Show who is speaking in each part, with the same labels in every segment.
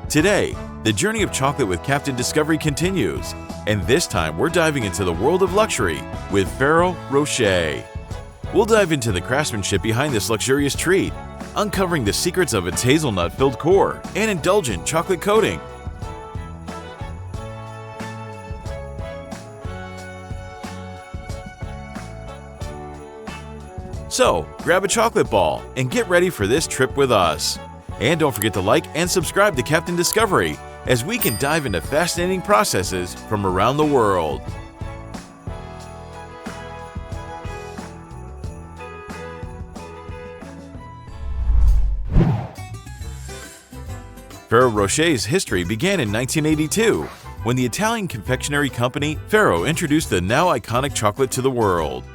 Speaker 1: Today, the journey of chocolate with Captain Discovery continues, and this time we're diving into the world of luxury with Ferrero Rocher. We'll dive into the craftsmanship behind this luxurious treat, uncovering the secrets of its hazelnut-filled core and indulgent chocolate coating. So, grab a chocolate ball and get ready for this trip with us. And don't forget to like and subscribe to Captain Discovery as we can dive into fascinating processes from around the world. Ferrero Rocher's history began in 1982, when the Italian confectionery company Ferrero introduced the now iconic chocolate to the world.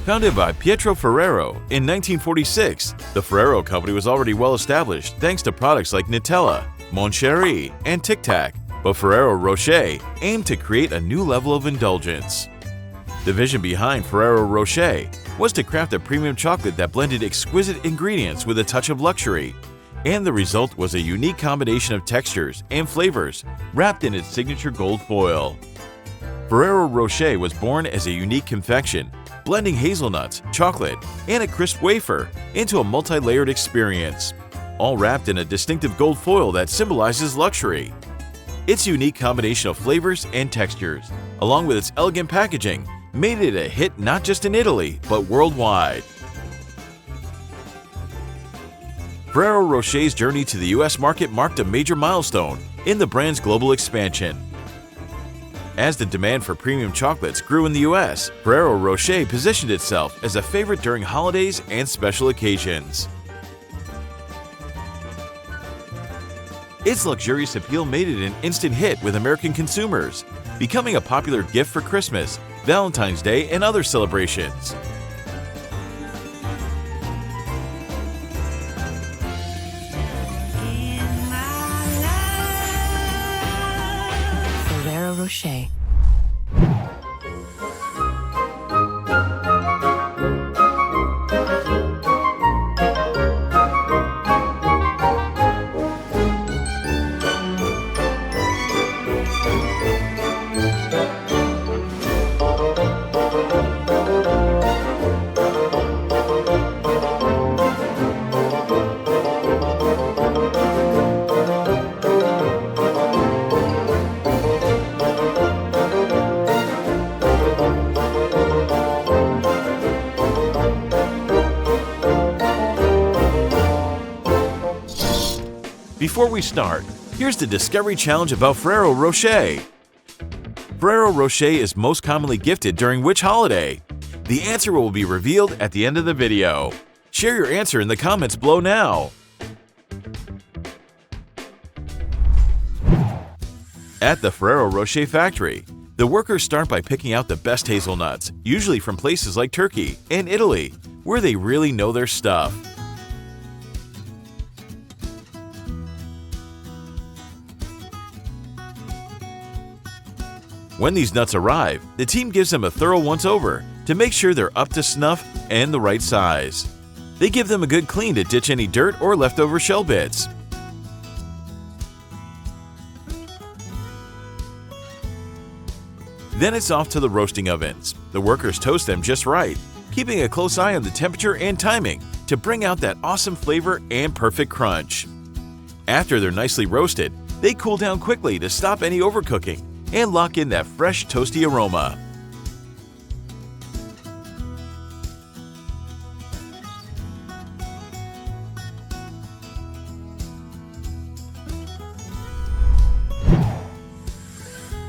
Speaker 1: Founded by Pietro Ferrero in 1946, the Ferrero company was already well established thanks to products like Nutella, Mon Cherie, and Tic Tac, but Ferrero Rocher aimed to create a new level of indulgence. The vision behind Ferrero Rocher was to craft a premium chocolate that blended exquisite ingredients with a touch of luxury, and the result was a unique combination of textures and flavors wrapped in its signature gold foil. Ferrero Rocher was born as a unique confection, blending hazelnuts, chocolate, and a crisp wafer into a multi-layered experience, all wrapped in a distinctive gold foil that symbolizes luxury. Its unique combination of flavors and textures, along with its elegant packaging, made it a hit not just in Italy, but worldwide. Ferrero Rocher's journey to the US market marked a major milestone in the brand's global expansion. As the demand for premium chocolates grew in the US, Ferrero Rocher positioned itself as a favorite during holidays and special occasions. Its luxurious appeal made it an instant hit with American consumers, becoming a popular gift for Christmas, Valentine's Day, and other celebrations.
Speaker 2: Ferrero Rocher.
Speaker 1: Before we start, here's the Discovery Challenge about Ferrero Rocher. Ferrero Rocher is most commonly gifted during which holiday? The answer will be revealed at the end of the video. Share your answer in the comments below now. At the Ferrero Rocher factory, the workers start by picking out the best hazelnuts, usually from places like Turkey and Italy, where they really know their stuff. When these nuts arrive, the team gives them a thorough once-over to make sure they're up to snuff and the right size. They give them a good clean to ditch any dirt or leftover shell bits. Then it's off to the roasting ovens. The workers toast them just right, keeping a close eye on the temperature and timing to bring out that awesome flavor and perfect crunch. After they're nicely roasted, they cool down quickly to stop any overcooking and lock in that fresh, toasty aroma.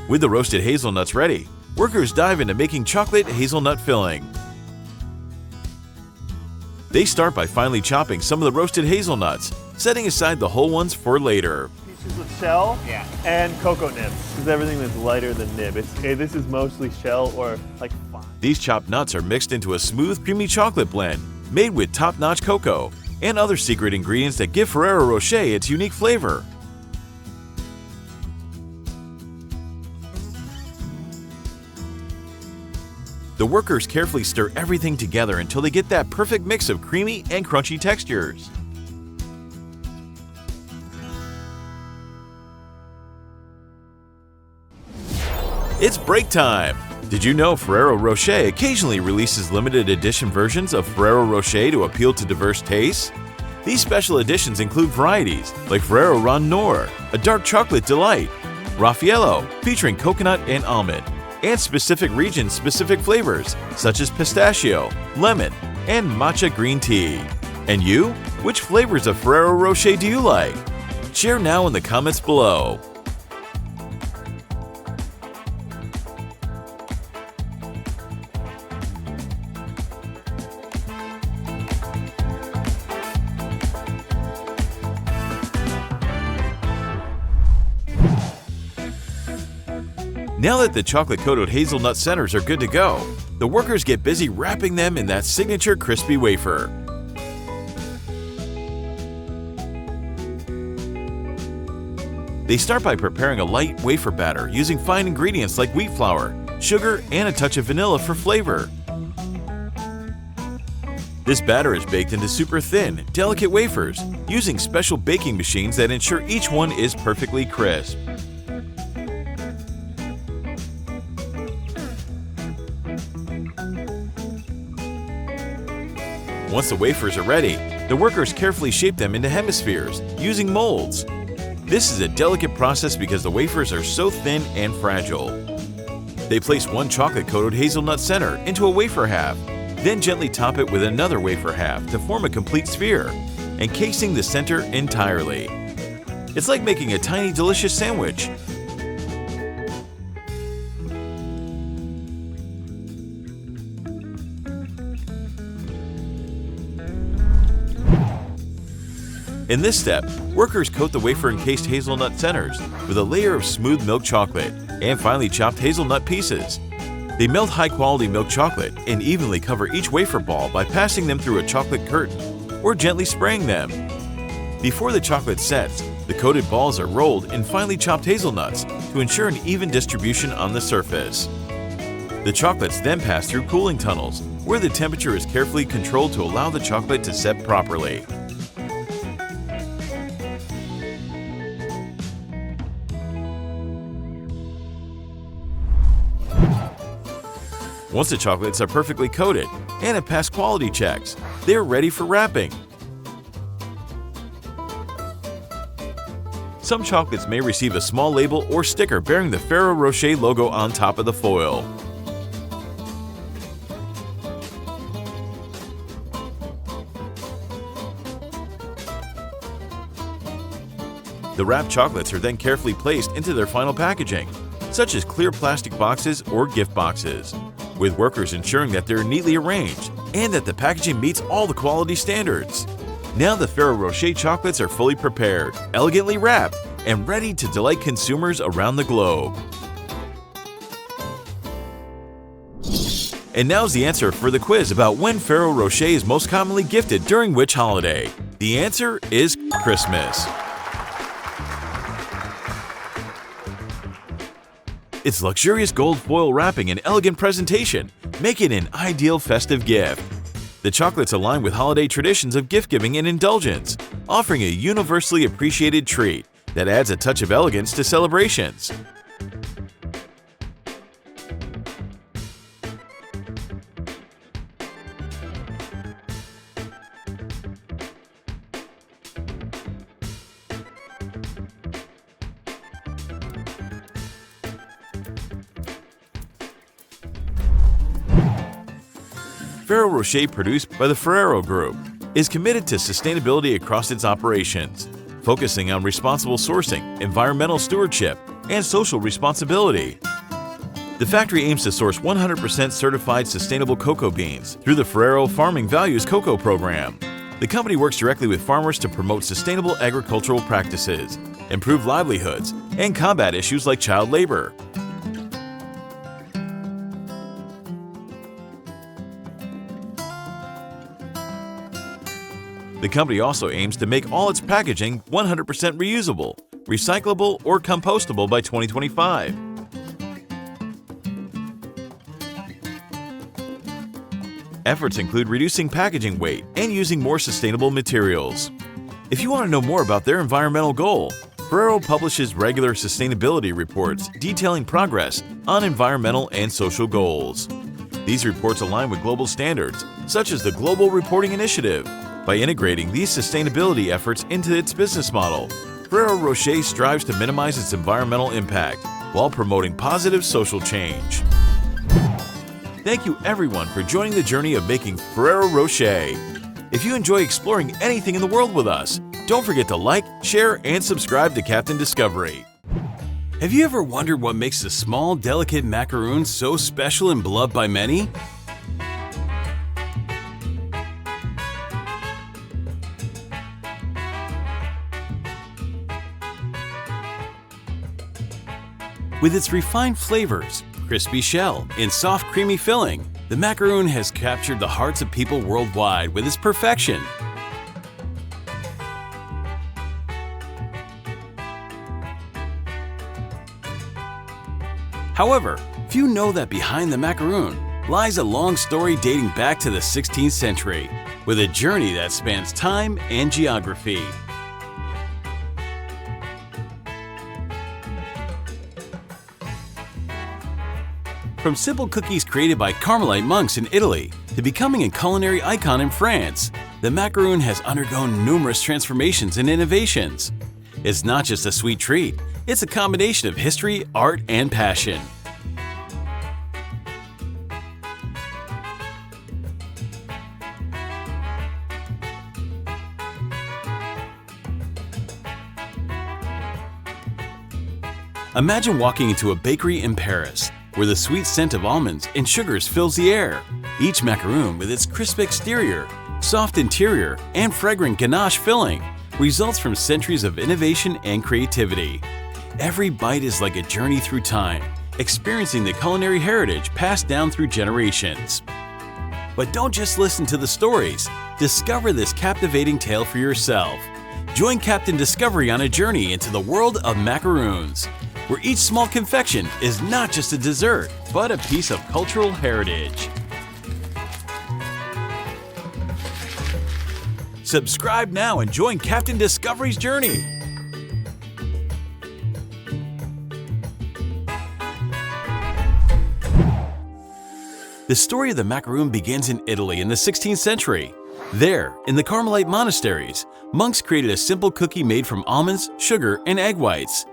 Speaker 1: With the roasted hazelnuts ready, workers dive into making chocolate hazelnut filling. They start by finely chopping some of the roasted hazelnuts, setting aside the whole ones for later.
Speaker 3: Pieces of shell and cocoa nibs, because everything that's lighter than nib. This is mostly shell or like fine.
Speaker 1: These chopped nuts are mixed into a smooth, creamy chocolate blend made with top-notch cocoa and other secret ingredients that give Ferrero Rocher its unique flavor. The workers carefully stir everything together until they get that perfect mix of creamy and crunchy textures. It's break time! Did you know Ferrero Rocher occasionally releases limited edition versions of Ferrero Rocher to appeal to diverse tastes? These special editions include varieties like Ferrero Rocher, a dark chocolate delight, Raffaello, featuring coconut and almond, and specific region-specific flavors such as pistachio, lemon, and matcha green tea. And you? Which flavors of Ferrero Rocher do you like? Share now in the comments below. Now that the chocolate-coated hazelnut centers are good to go, the workers get busy wrapping them in that signature crispy wafer. They start by preparing a light wafer batter using fine ingredients like wheat flour, sugar, and a touch of vanilla for flavor. This batter is baked into super thin, delicate wafers using special baking machines that ensure each one is perfectly crisp. Once the wafers are ready, the workers carefully shape them into hemispheres using molds. This is a delicate process because the wafers are so thin and fragile. They place one chocolate-coated hazelnut center into a wafer half, then gently top it with another wafer half to form a complete sphere, encasing the center entirely. It's like making a tiny, delicious sandwich. In this step, workers coat the wafer-encased hazelnut centers with a layer of smooth milk chocolate and finely chopped hazelnut pieces. They melt high-quality milk chocolate and evenly cover each wafer ball by passing them through a chocolate curtain or gently spraying them. Before the chocolate sets, the coated balls are rolled in finely chopped hazelnuts to ensure an even distribution on the surface. The chocolates then pass through cooling tunnels, where the temperature is carefully controlled to allow the chocolate to set properly. Once the chocolates are perfectly coated and have passed quality checks, they are ready for wrapping. Some chocolates may receive a small label or sticker bearing the Ferrero Rocher logo on top of the foil. The wrapped chocolates are then carefully placed into their final packaging, such as clear plastic boxes or gift boxes, with workers ensuring that they're neatly arranged and that the packaging meets all the quality standards. Now the Ferrero Rocher chocolates are fully prepared, elegantly wrapped, and ready to delight consumers around the globe. And now's the answer for the quiz about when Ferrero Rocher is most commonly gifted during which holiday. The answer is Christmas. Its luxurious gold foil wrapping and elegant presentation make it an ideal festive gift. The chocolates align with holiday traditions of gift-giving and indulgence, offering a universally appreciated treat that adds a touch of elegance to celebrations. Ferrero Rocher, produced by the Ferrero Group, is committed to sustainability across its operations, focusing on responsible sourcing, environmental stewardship, and social responsibility. The factory aims to source 100% certified sustainable cocoa beans through the Ferrero Farming Values Cocoa Program. The company works directly with farmers to promote sustainable agricultural practices, improve livelihoods, and combat issues like child labor. The company also aims to make all its packaging 100% reusable, recyclable, or compostable by 2025. Efforts include reducing packaging weight and using more sustainable materials. If you want to know more about their environmental goal, Ferrero publishes regular sustainability reports detailing progress on environmental and social goals. These reports align with global standards, such as the Global Reporting Initiative. By integrating these sustainability efforts into its business model, Ferrero Rocher strives to minimize its environmental impact while promoting positive social change. Thank you everyone for joining the journey of making Ferrero Rocher. If you enjoy exploring anything in the world with us, don't forget to like, share, and subscribe to Captain Discovery. Have you ever wondered what makes the small, delicate macaroon so special and beloved by many? With its refined flavors, crispy shell, and soft creamy filling, the macaroon has captured the hearts of people worldwide with its perfection. However, few know that behind the macaroon lies a long story dating back to the 16th century, with a journey that spans time and geography. From simple cookies created by Carmelite monks in Italy to becoming a culinary icon in France, the macaroon has undergone numerous transformations and innovations. It's not just a sweet treat, it's a combination of history, art, and passion. Imagine walking into a bakery in Paris, where the sweet scent of almonds and sugars fills the air. Each macaroon, with its crisp exterior, soft interior, and fragrant ganache filling, results from centuries of innovation and creativity. Every bite is like a journey through time, experiencing the culinary heritage passed down through generations. But don't just listen to the stories, discover this captivating tale for yourself. Join Captain Discovery on a journey into the world of macaroons, where each small confection is not just a dessert, but a piece of cultural heritage. Subscribe now and join Captain Discovery's journey. The story of the macaroon begins in Italy in the 16th century. There, in the Carmelite monasteries, monks created a simple cookie made from almonds, sugar, and egg whites,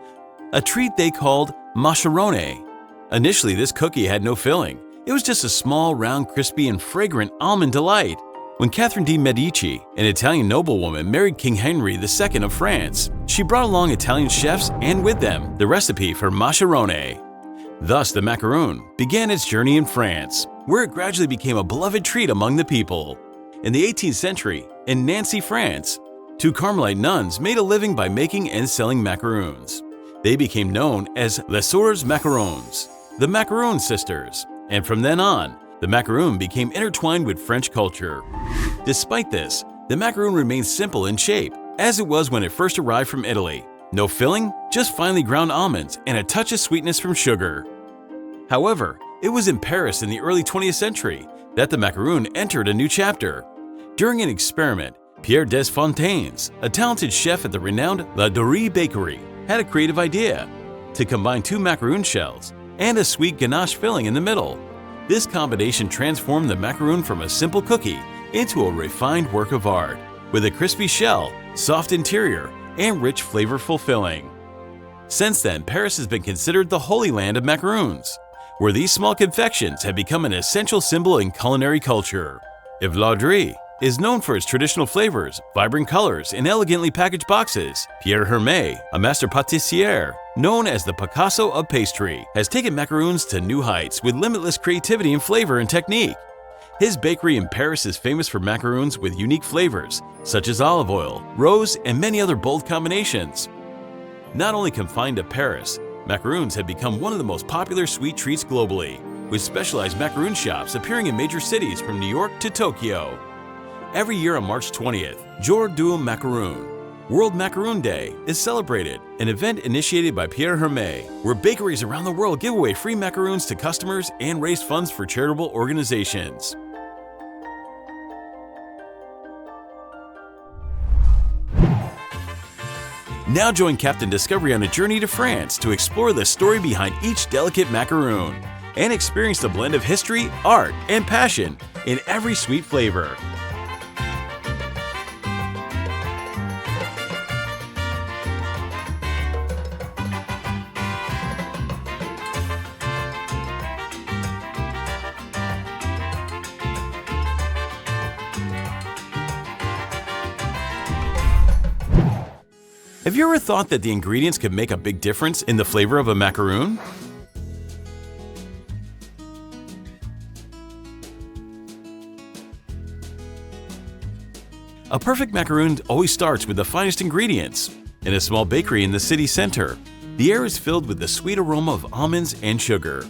Speaker 1: a treat they called Macaron. Initially, this cookie had no filling. It was just a small, round, crispy, and fragrant almond delight. When Catherine de' Medici, an Italian noblewoman, married King Henry II of France, she brought along Italian chefs and with them the recipe for Macaron. Thus, the macaroon began its journey in France, where it gradually became a beloved treat among the people. In the 18th century, in Nancy, France, two Carmelite nuns made a living by making and selling macaroons. They became known as Les Sœurs Macarons, the Macaroon sisters, and from then on, the macaroon became intertwined with French culture. Despite this, the macaroon remains simple in shape, as it was when it first arrived from Italy. No filling, just finely ground almonds and a touch of sweetness from sugar. However, it was in Paris in the early 20th century that the macaroon entered a new chapter. During an experiment, Pierre Desfontaines, a talented chef at the renowned Ladurée bakery, had a creative idea to combine two macaroon shells and a sweet ganache filling in the middle. This combination transformed the macaroon from a simple cookie into a refined work of art, with a crispy shell, soft interior, and rich flavorful filling. Since then, Paris has been considered the holy land of macaroons, where these small confections have become an essential symbol in culinary culture. If Ladurée is known for its traditional flavors, vibrant colors, and elegantly packaged boxes, Pierre Hermé, a master pâtissier known as the Picasso of pastry, has taken macaroons to new heights with limitless creativity in flavor and technique. His bakery in Paris is famous for macaroons with unique flavors, such as olive oil, rose, and many other bold combinations. Not only confined to Paris, macaroons have become one of the most popular sweet treats globally, with specialized macaroon shops appearing in major cities from New York to Tokyo. Every year on March 20th, Jour du Macaron, World Macaroon Day, is celebrated, an event initiated by Pierre Hermé, where bakeries around the world give away free macaroons to customers and raise funds for charitable organizations. Now join Captain Discovery on a journey to France to explore the story behind each delicate macaroon and experience the blend of history, art, and passion in every sweet flavor. Have you ever thought that the ingredients could make a big difference in the flavor of a macaroon? A perfect macaroon always starts with the finest ingredients. In a small bakery in the city center, the air is filled with the sweet aroma of almonds and sugar.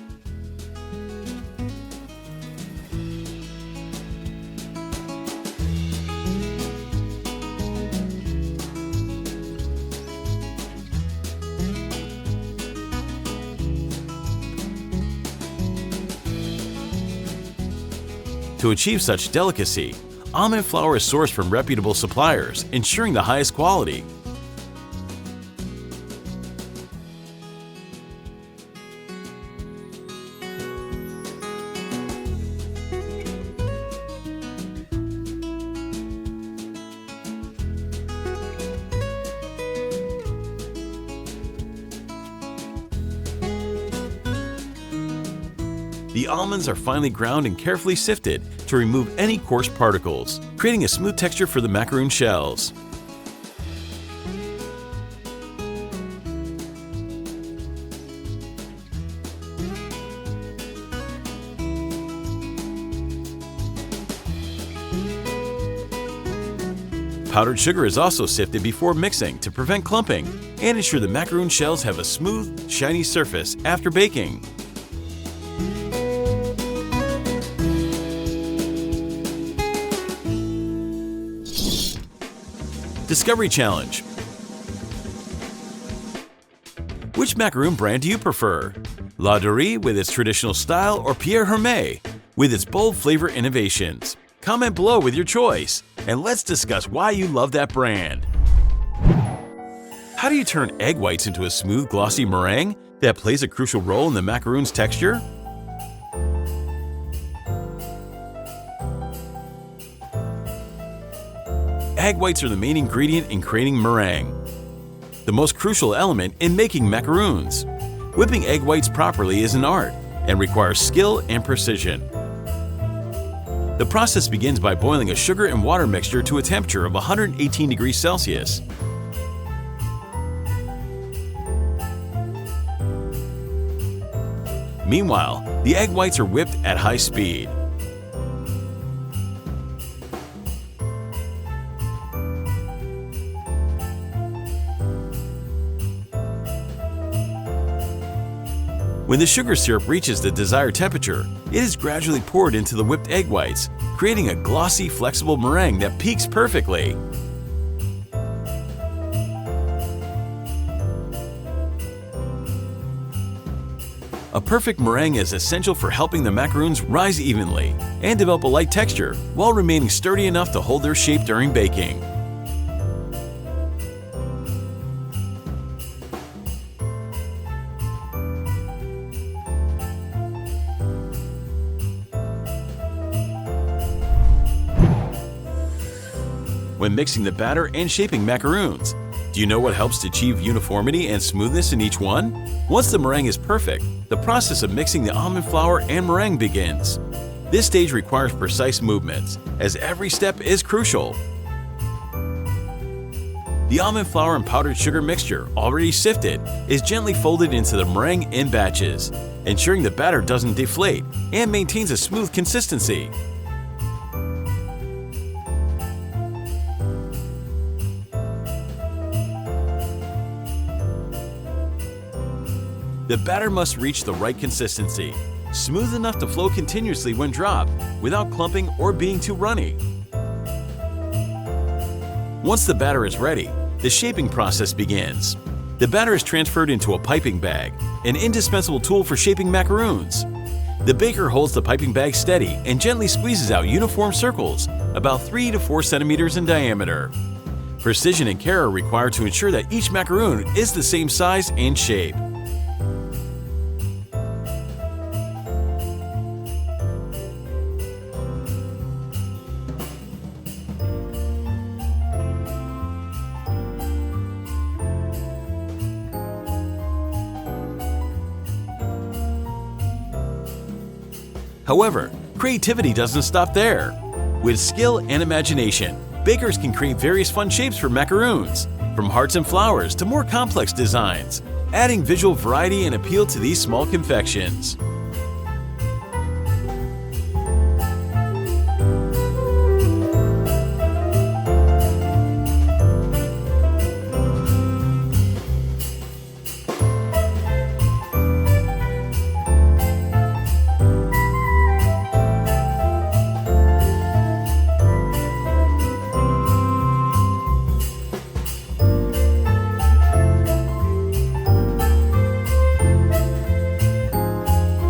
Speaker 1: To achieve such delicacy, almond flour is sourced from reputable suppliers, ensuring the highest quality. The almonds are finely ground and carefully sifted to remove any coarse particles, creating a smooth texture for the macaroon shells. Powdered sugar is also sifted before mixing to prevent clumping and ensure the macaroon shells have a smooth, shiny surface after baking. Discovery Challenge. Which macaroon brand do you prefer? Ladurée with its traditional style or Pierre Hermé with its bold flavor innovations? Comment below with your choice, and let's discuss why you love that brand. How do you turn egg whites into a smooth, glossy meringue that plays a crucial role in the macaroon's texture? Egg whites are the main ingredient in creating meringue, the most crucial element in making macaroons. Whipping egg whites properly is an art and requires skill and precision. The process begins by boiling a sugar and water mixture to a temperature of 118 degrees Celsius. Meanwhile, the egg whites are whipped at high speed. When the sugar syrup reaches the desired temperature, it is gradually poured into the whipped egg whites, creating a glossy, flexible meringue that peaks perfectly. A perfect meringue is essential for helping the macaroons rise evenly and develop a light texture while remaining sturdy enough to hold their shape during baking. When mixing the batter and shaping macaroons, do you know what helps to achieve uniformity and smoothness in each one? Once the meringue is perfect, the process of mixing the almond flour and meringue begins. This stage requires precise movements, as every step is crucial. The almond flour and powdered sugar mixture, already sifted, is gently folded into the meringue in batches, ensuring the batter doesn't deflate and maintains a smooth consistency. The batter must reach the right consistency, smooth enough to flow continuously when dropped, without clumping or being too runny. Once the batter is ready, the shaping process begins. The batter is transferred into a piping bag, an indispensable tool for shaping macaroons. The baker holds the piping bag steady and gently squeezes out uniform circles, about 3 to 4 centimeters in diameter. Precision and care are required to ensure that each macaroon is the same size and shape. However, creativity doesn't stop there. With skill and imagination, bakers can create various fun shapes for macaroons, from hearts and flowers to more complex designs, adding visual variety and appeal to these small confections.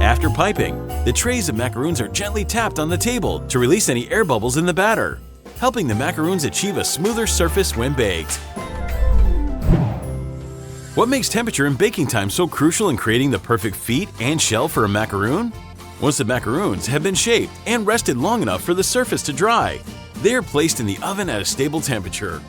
Speaker 1: After piping, the trays of macaroons are gently tapped on the table to release any air bubbles in the batter, helping the macaroons achieve a smoother surface when baked. What makes temperature and baking time so crucial in creating the perfect feet and shell for a macaroon? Once the macaroons have been shaped and rested long enough for the surface to dry, they are placed in the oven at a stable temperature.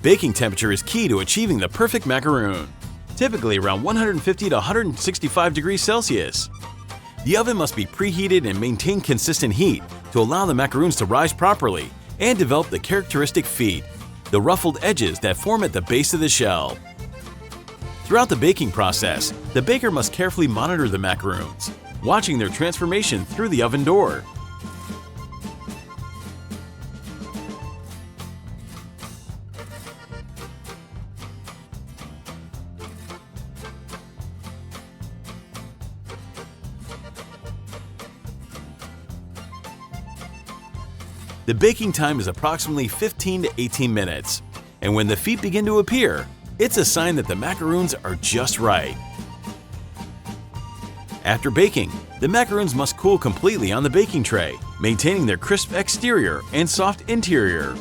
Speaker 1: Baking temperature is key to achieving the perfect macaroon, typically around 150 to 165 degrees Celsius. The oven must be preheated and maintain consistent heat to allow the macaroons to rise properly and develop the characteristic feet, the ruffled edges that form at the base of the shell. Throughout the baking process, the baker must carefully monitor the macaroons, watching their transformation through the oven door. The baking time is approximately 15 to 18 minutes, and when the feet begin to appear, it's a sign that the macaroons are just right. After baking, the macaroons must cool completely on the baking tray, maintaining their crisp exterior and soft interior.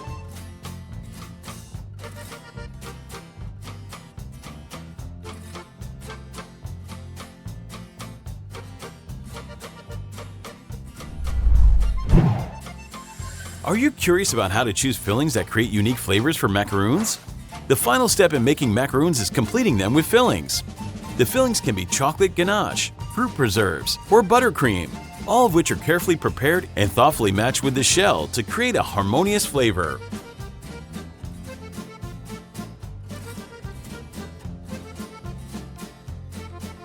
Speaker 1: Are you curious about how to choose fillings that create unique flavors for macaroons? The final step in making macaroons is completing them with fillings. The fillings can be chocolate ganache, fruit preserves, or buttercream, all of which are carefully prepared and thoughtfully matched with the shell to create a harmonious flavor.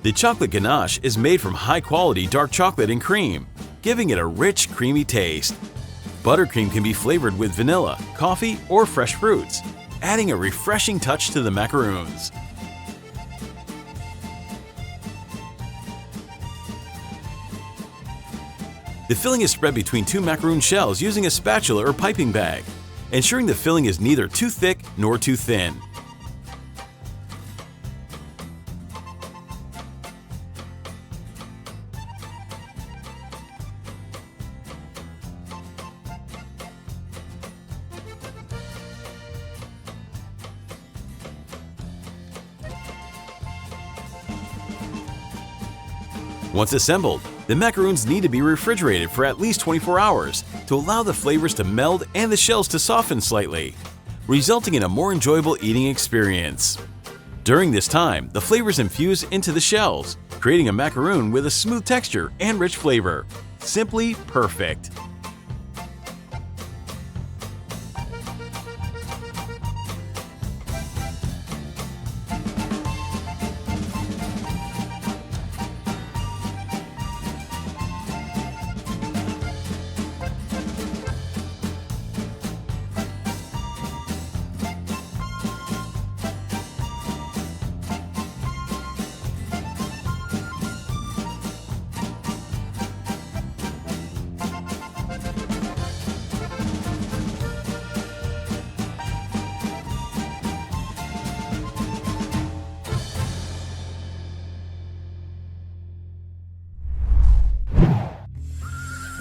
Speaker 1: The chocolate ganache is made from high-quality dark chocolate and cream, giving it a rich, creamy taste. Buttercream can be flavored with vanilla, coffee, or fresh fruits, adding a refreshing touch to the macaroons. The filling is spread between two macaroon shells using a spatula or piping bag, ensuring the filling is neither too thick nor too thin. Once assembled, the macaroons need to be refrigerated for at least 24 hours to allow the flavors to meld and the shells to soften slightly, resulting in a more enjoyable eating experience. During this time, the flavors infuse into the shells, creating a macaroon with a smooth texture and rich flavor. Simply perfect.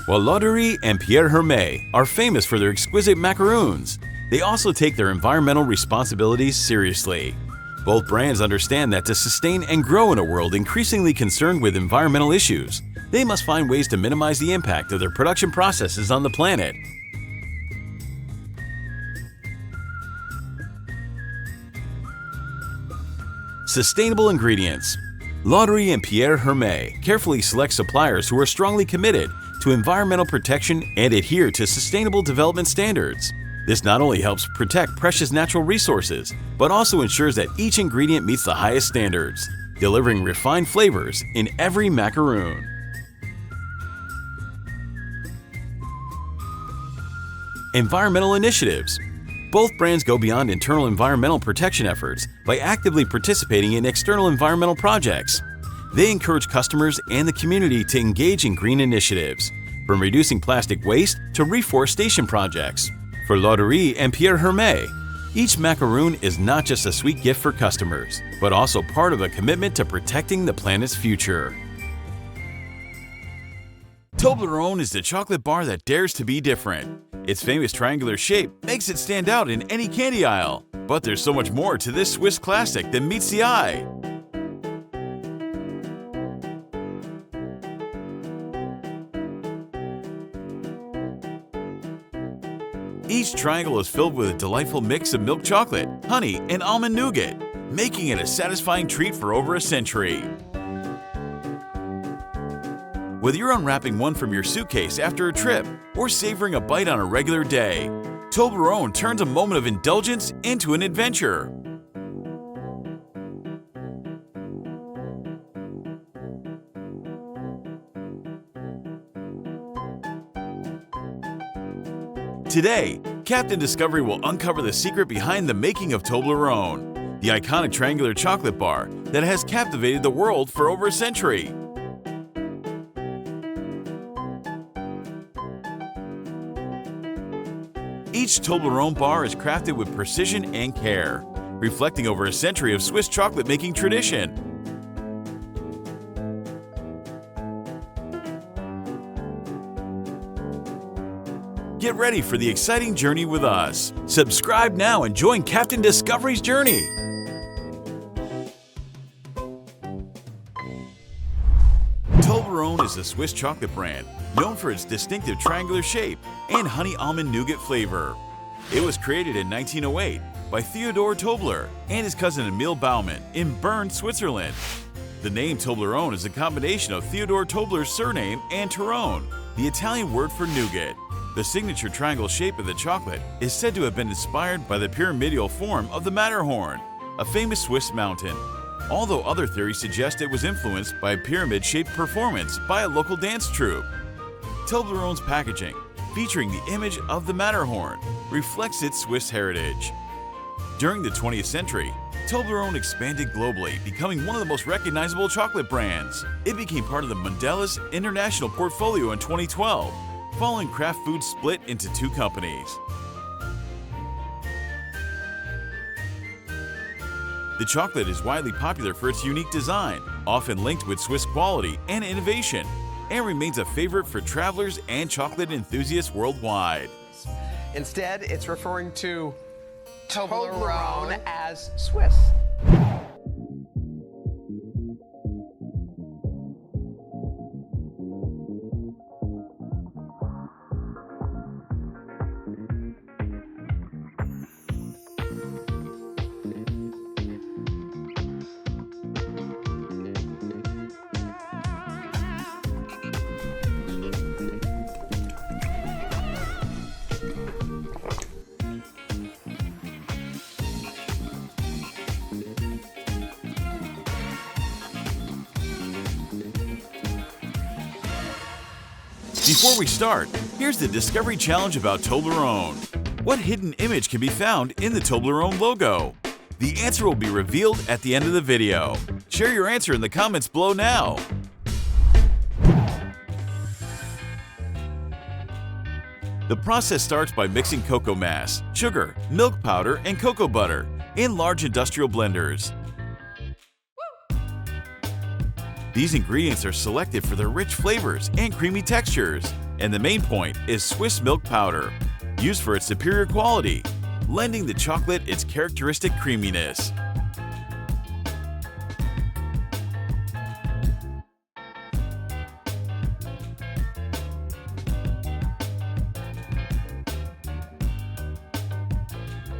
Speaker 1: While Ladurée and Pierre Hermé are famous for their exquisite macaroons, they also take their environmental responsibilities seriously. Both brands understand that to sustain and grow in a world increasingly concerned with environmental issues, they must find ways to minimize the impact of their production processes on the planet. Sustainable ingredients. Ladurée and Pierre Hermé carefully select suppliers who are strongly committed to environmental protection and adhere to sustainable development standards. This not only helps protect precious natural resources, but also ensures that each ingredient meets the highest standards, delivering refined flavors in every macaroon. Environmental initiatives. Both brands go beyond internal environmental protection efforts by actively participating in external environmental projects. They encourage customers and the community to engage in green initiatives, from reducing plastic waste to reforestation projects. For Ladurée and Pierre Hermé, each macaroon is not just a sweet gift for customers, but also part of a commitment to protecting the planet's future. Toblerone is the chocolate bar that dares to be different. Its famous triangular shape makes it stand out in any candy aisle. But there's so much more to this Swiss classic than meets the eye. Each triangle is filled with a delightful mix of milk chocolate, honey, and almond nougat, making it a satisfying treat for over a century. Whether you're unwrapping one from your suitcase after a trip or savoring a bite on a regular day, Toblerone turns a moment of indulgence into an adventure. Today, Captain Discovery will uncover the secret behind the making of Toblerone, the iconic triangular chocolate bar that has captivated the world for over a century. Each Toblerone bar is crafted with precision and care, reflecting over a century of Swiss chocolate-making tradition. Get ready for the exciting journey with us. Subscribe now and join Captain Discovery's journey. Toblerone is a Swiss chocolate brand known for its distinctive triangular shape and honey almond nougat flavor. It was created in 1908 by Theodore Tobler and his cousin Emil Baumann in Bern, Switzerland. The name Toblerone is a combination of Theodore Tobler's surname and Terone, the Italian word for nougat. The signature triangle shape of the chocolate is said to have been inspired by the pyramidal form of the Matterhorn, a famous Swiss mountain, although other theories suggest it was influenced by a pyramid-shaped performance by a local dance troupe. Toblerone's packaging, featuring the image of the Matterhorn, reflects its Swiss heritage. During the 20th century, Toblerone expanded globally, becoming one of the most recognizable chocolate brands. It became part of the Mondelez International portfolio in 2012, following Kraft Foods' split into two companies. The chocolate is widely popular for its unique design, often linked with Swiss quality and innovation, and remains a favorite for travelers and chocolate enthusiasts worldwide.
Speaker 2: Instead, it's referring to Toblerone as Swiss.
Speaker 1: Before we start, here's the Discovery Challenge about Toblerone. What hidden image can be found in the Toblerone logo? The answer will be revealed at the end of the video. Share your answer in the comments below now. The process starts by mixing cocoa mass, sugar, milk powder, and cocoa butter in large industrial blenders. These ingredients are selected for their rich flavors and creamy textures. And the main point is Swiss milk powder, used for its superior quality, lending the chocolate its characteristic creaminess.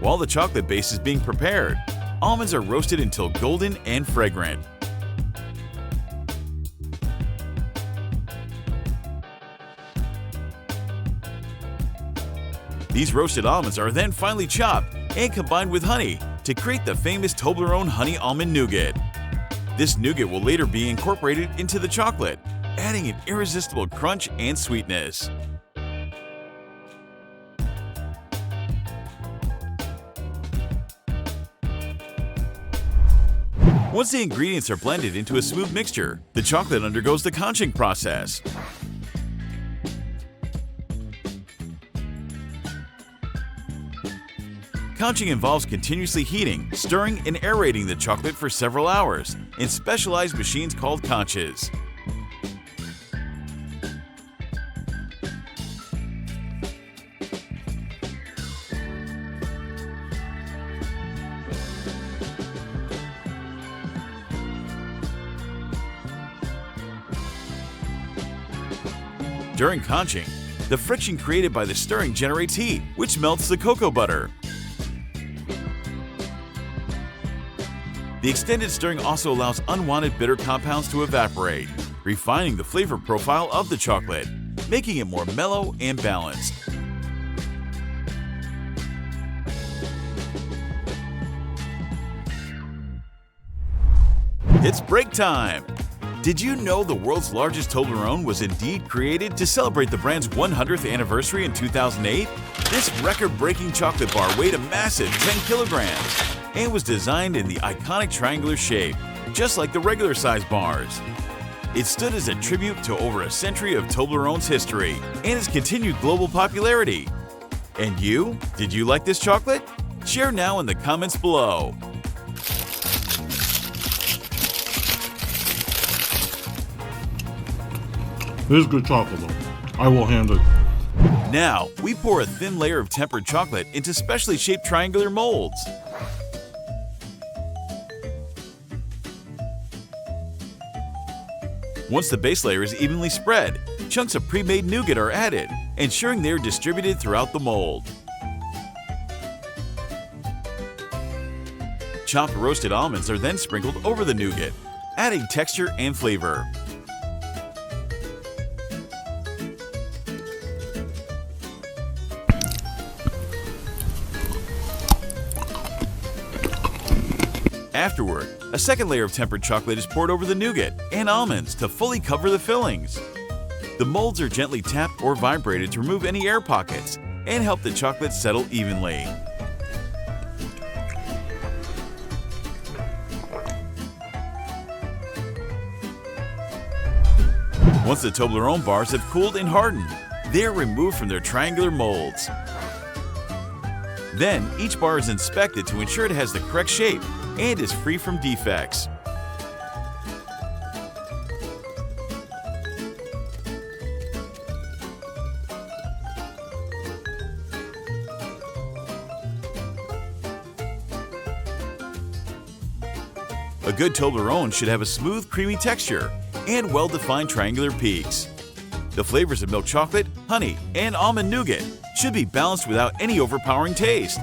Speaker 1: While the chocolate base is being prepared, almonds are roasted until golden and fragrant. These roasted almonds are then finely chopped and combined with honey to create the famous Toblerone honey almond nougat. This nougat will later be incorporated into the chocolate, adding an irresistible crunch and sweetness. Once the ingredients are blended into a smooth mixture, the chocolate undergoes the conching process. Conching involves continuously heating, stirring, and aerating the chocolate for several hours in specialized machines called conches. During conching, the friction created by the stirring generates heat, which melts the cocoa butter. The extended stirring also allows unwanted bitter compounds to evaporate, refining the flavor profile of the chocolate, making it more mellow and balanced. It's break time! Did you know the world's largest Toblerone was indeed created to celebrate the brand's 100th anniversary in 2008? This record-breaking chocolate bar weighed a massive 10 kilograms and was designed in the iconic triangular shape, just like the regular-sized bars. It stood as a tribute to over a century of Toblerone's history and its continued global popularity. And you? Did you like this chocolate? Share now in the comments below.
Speaker 4: It is good chocolate though. I will hand it.
Speaker 1: Now, we pour a thin layer of tempered chocolate into specially shaped triangular molds. Once the base layer is evenly spread, chunks of pre-made nougat are added, ensuring they are distributed throughout the mold. Chopped roasted almonds are then sprinkled over the nougat, adding texture and flavor. Afterward, a second layer of tempered chocolate is poured over the nougat and almonds to fully cover the fillings. The molds are gently tapped or vibrated to remove any air pockets and help the chocolate settle evenly. Once the Toblerone bars have cooled and hardened, they are removed from their triangular molds. Then, each bar is inspected to ensure it has the correct shape and is free from defects. A good Toblerone should have a smooth, creamy texture and well-defined triangular peaks. The flavors of milk chocolate, honey, and almond nougat should be balanced without any overpowering taste.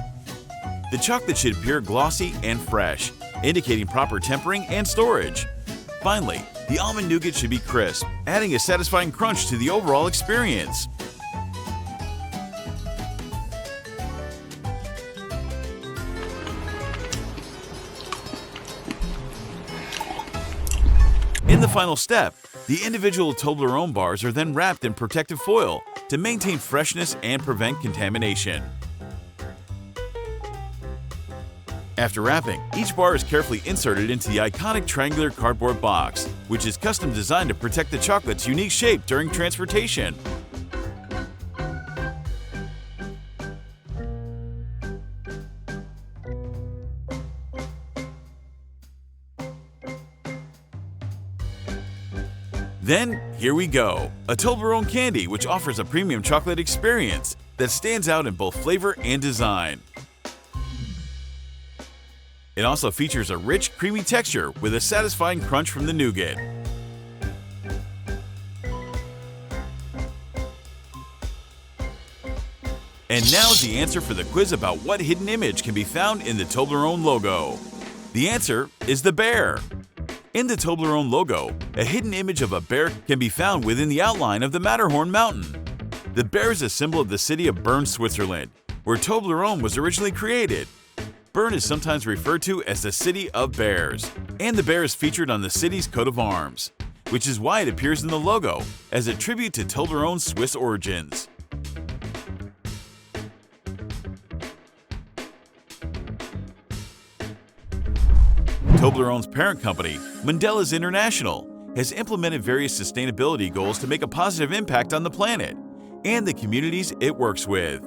Speaker 1: The chocolate should appear glossy and fresh, indicating proper tempering and storage. Finally, the almond nougat should be crisp, adding a satisfying crunch to the overall experience. In the final step, the individual Toblerone bars are then wrapped in protective foil to maintain freshness and prevent contamination. After wrapping, each bar is carefully inserted into the iconic triangular cardboard box, which is custom designed to protect the chocolate's unique shape during transportation. Then, here we go, a Toblerone candy which offers a premium chocolate experience that stands out in both flavor and design. It also features a rich, creamy texture with a satisfying crunch from the nougat. And now's the answer for the quiz about what hidden image can be found in the Toblerone logo. The answer is the bear. In the Toblerone logo, a hidden image of a bear can be found within the outline of the Matterhorn mountain. The bear is a symbol of the city of Bern, Switzerland, where Toblerone was originally created. Bern is sometimes referred to as the City of Bears, and the bear is featured on the city's coat of arms, which is why it appears in the logo as a tribute to Toblerone's Swiss origins. Toblerone's parent company, Mondelez International, has implemented various sustainability goals to make a positive impact on the planet and the communities it works with.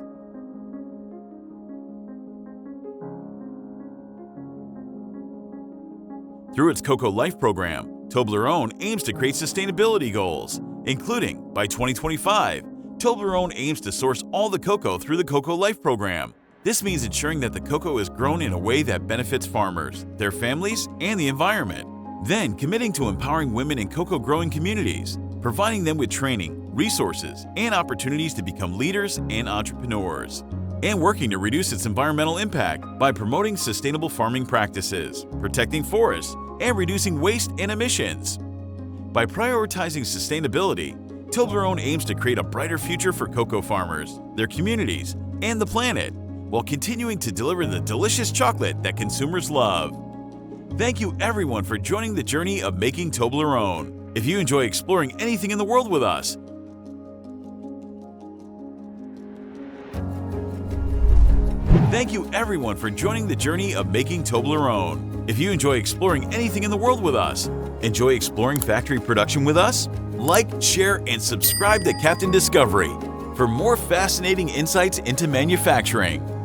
Speaker 1: Through its Cocoa Life program, Toblerone aims to create sustainability goals, including, by 2025, Toblerone aims to source all the cocoa through the Cocoa Life program. This means ensuring that the cocoa is grown in a way that benefits farmers, their families, and the environment. Then, committing to empowering women in cocoa growing communities, providing them with training, resources, and opportunities to become leaders and entrepreneurs. And working to reduce its environmental impact by promoting sustainable farming practices, protecting forests, and reducing waste and emissions. By prioritizing sustainability, Toblerone aims to create a brighter future for cocoa farmers, their communities, and the planet, while continuing to deliver the delicious chocolate that consumers love. Thank you everyone for joining the journey of making Toblerone. If you enjoy exploring anything in the world with us, Thank you everyone for joining the journey of making Toblerone. If you enjoy exploring anything in the world with us, enjoy exploring factory production with us? Like, share, and subscribe to Captain Discovery for more fascinating insights into manufacturing.